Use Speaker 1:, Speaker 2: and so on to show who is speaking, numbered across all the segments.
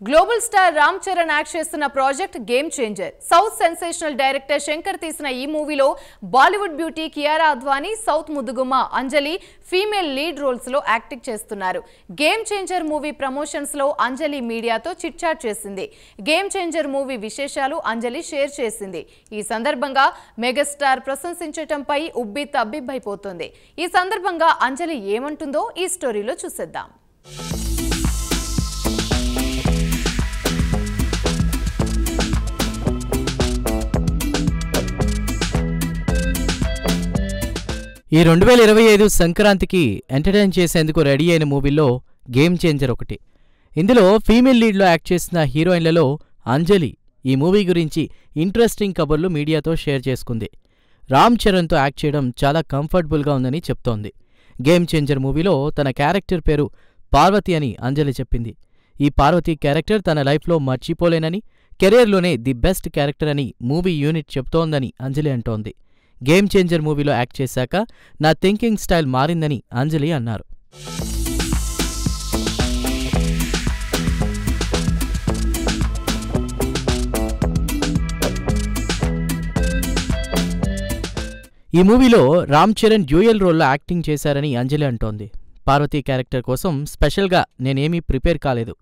Speaker 1: Global star Ram Charan act చేస్తున్న project game changer. South sensational director Shankar తీసిన ఈ మూవీలో Bollywood beauty Kiara Advani, south ముద్దుగుమ్మ అంజలి ఫీమేల్ లీడ్ రోల్స్ లో యాక్టింగ్ చేస్తున్నారు. గేమ్ చేంజర్ మూవీ ప్రమోషన్స్ లో అంజలి మీడియాతో చిట్ చాట్ చేసింది. గేమ్ చేంజర్ మూవీ విశేషాలు అంజలి షేర్ చేసింది. ఈ సందర్భంగా మెగాస్టార్ ప్రశంసించటంపై ఉబ్బి తబ్బిబ్బైపోతుంది. ఈ సందర్భంగా అంజలి ఏమంటుందో ఈ స్టోరీలో చూసేద్దాం.
Speaker 2: ఈ 2025 సంక్రాంతికి ఎంటర్టైన్ చేసేందుకు రెడీ అయిన మూవీల్లో గేమ్ చేంజర్ ఒకటి. ఇందులో ఫీమేల్ లీడ్లో యాక్ట్ చేసిన హీరోయిన్లలో అంజలి ఈ మూవీ గురించి ఇంట్రెస్టింగ్ కబుర్లు మీడియాతో షేర్ చేసుకుంది. రామ్ చరణ్తో యాక్ట్ చేయడం చాలా కంఫర్టబుల్గా ఉందని చెప్తోంది. గేమ్ చేంజర్ మూవీలో తన క్యారెక్టర్ పేరు పార్వతి అని అంజలి చెప్పింది. ఈ పార్వతి క్యారెక్టర్ తన లైఫ్లో మర్చిపోలేనని, కెరీర్లోనే ది బెస్ట్ క్యారెక్టర్ అని మూవీ యూనిట్ చెప్తోందని అంజలి అంటోంది. గేమ్ చేంజర్ మూవీలో యాక్ట్ చేశాక నా థింకింగ్ స్టైల్ మారిందని అంజలి అన్నారు. ఈ మూవీలో రామ్ చరణ్ డ్యూయల్ రోల్లో యాక్టింగ్ చేశారని అంజలి అంటోంది. పార్వతి క్యారెక్టర్ కోసం స్పెషల్గా నేనేమీ ప్రిపేర్ కాలేదు.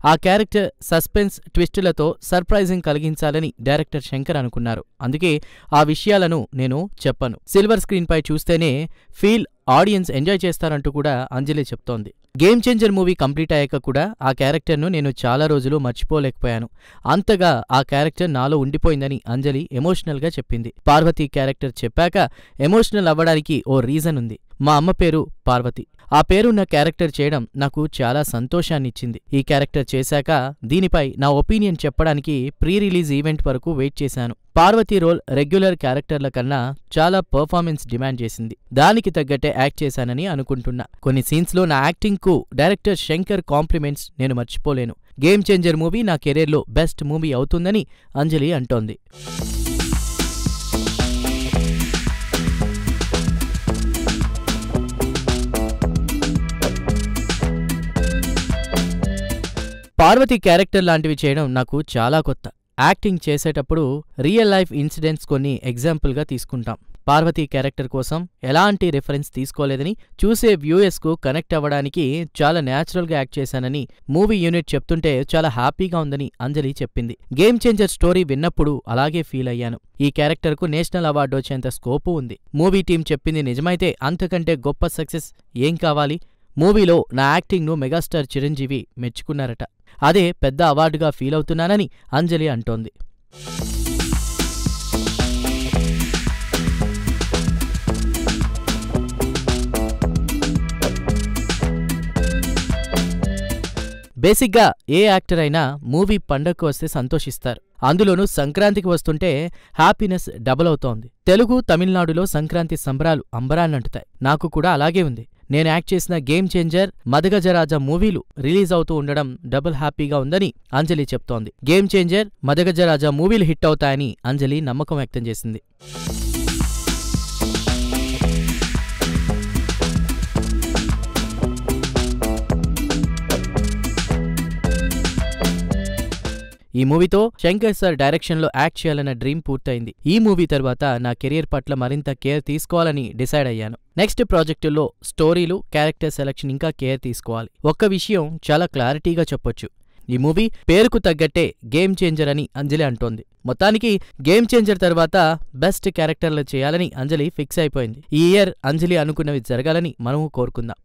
Speaker 2: ఆ క్యారెక్టర్ సస్పెన్స్ ట్విస్టులతో సర్ప్రైజింగ్ కలిగించాలని డైరెక్టర్ శంకర్ అనుకున్నారు. అందుకే ఆ విషయాలను నేను చెప్పను. సిల్వర్ స్క్రీన్పై చూస్తేనే ఫీల్ ఆడియన్స్ ఎంజాయ్ చేస్తారంటూ కూడా అంజలి చెప్తోంది. గేమ్ చేంజర్ మూవీ కంప్లీట్ అయ్యాక కూడా ఆ క్యారెక్టర్ను నేను చాలా రోజులు మర్చిపోలేకపోయాను. అంతగా ఆ క్యారెక్టర్ నాలో ఉండిపోయిందని అంజలి ఎమోషనల్గా చెప్పింది. పార్వతి క్యారెక్టర్ చెప్పాక ఎమోషనల్ అవ్వడానికి ఓ రీజన్ ఉంది. మా అమ్మ పేరు పార్వతి. ఆ పేరున్న క్యారెక్టర్ చేయడం నాకు చాలా సంతోషాన్నిచ్చింది. ఈ క్యారెక్టర్ చేశాక దీనిపై నా ఒపీనియన్ చెప్పడానికి ప్రీ రిలీజ్ ఈవెంట్ వరకు వెయిట్ చేశాను. పార్వతి రోల్ రెగ్యులర్ క్యారెక్టర్ల కన్నా చాలా పర్ఫార్మెన్స్ డిమాండ్ చేసింది. దానికి తగ్గట్టే యాక్ట్ చేశానని అనుకుంటున్నా. కొన్ని సీన్స్లో నా యాక్టింగ్కు డైరెక్టర్ శంకర్ కాంప్లిమెంట్స్ నేను మర్చిపోలేను. గేమ్ చేంజర్ మూవీ నా కెరీర్లో బెస్ట్ మూవీ అవుతుందని అంజలి అంటోంది. పార్వతి క్యారెక్టర్ లాంటివి చేయడం నాకు చాలా కొత్త. యాక్టింగ్ చేసేటప్పుడు రియల్ లైఫ్ ఇన్సిడెంట్స్ కొన్ని ఎగ్జాంపుల్గా తీసుకుంటాం. పార్వతి క్యారెక్టర్ కోసం ఎలాంటి రిఫరెన్స్ తీసుకోలేదని, చూసే వ్యూయర్స్కు కనెక్ట్ అవ్వడానికి చాలా న్యాచురల్గా యాక్ట్ చేశానని మూవీ యూనిట్ చెప్తుంటే చాలా హ్యాపీగా ఉందని అంజలి చెప్పింది. గేమ్ చేంజర్ స్టోరీ విన్నప్పుడు అలాగే ఫీల్ అయ్యాను. ఈ క్యారెక్టర్కు నేషనల్ అవార్డు వచ్చేంత స్కోపు ఉంది. మూవీ టీం చెప్పింది నిజమైతే అంతకంటే గొప్ప సక్సెస్ ఏం కావాలి? మూవీలో నా యాక్టింగ్ను మెగాస్టార్ చిరంజీవి మెచ్చుకున్నారట. అదే పెద్ద అవార్డుగా ఫీల్ అవుతున్నానని అంజలి అంటోంది. బేసిక్గా ఏ యాక్టర్ అయినా మూవీ పండగకు వస్తే సంతోషిస్తారు. అందులోనూ సంక్రాంతికి వస్తుంటే హ్యాపీనెస్ డబుల్ అవుతోంది. తెలుగు, తమిళనాడులో సంక్రాంతి సంబరాలు అంబరాన్నంటుతాయి. నాకు కూడా అలాగే ఉంది. నేను యాక్ట్ చేసిన గేమ్ చేంజర్, మదగజరాజా మూవీలు రిలీజ్ అవుతూ ఉండడం డబుల్ హ్యాపీగా ఉందని అంజలి చెప్తోంది. గేమ్ చేంజర్, మదగజరాజా మూవీలు హిట్ అవుతాయని అంజలి నమ్మకం వ్యక్తం చేసింది. ఈ మూవీతో శంకర్ సార్ డైరెక్షన్లో యాక్ట్ చేయాలన్న డ్రీమ్ పూర్తయింది. ఈ మూవీ తర్వాత నా కెరియర్ పట్ల మరింత కేర్ తీసుకోవాలని డిసైడ్ అయ్యాను. నెక్స్ట్ ప్రాజెక్టుల్లో స్టోరీలు, క్యారెక్టర్ సెలక్షన్ ఇంకా కేర్ తీసుకోవాలి. ఒక్క విషయం చాలా క్లారిటీగా చెప్పొచ్చు. ఈ మూవీ పేరుకు తగ్గట్టే గేమ్ చేంజర్ అని అంజలి అంటోంది. మొత్తానికి గేమ్ చేంజర్ తర్వాత బెస్ట్ క్యారెక్టర్లు చేయాలని అంజలి ఫిక్స్ అయిపోయింది. ఈ ఇయర్ అంజలి అనుకున్నవి జరగాలని మనము కోరుకుందాం.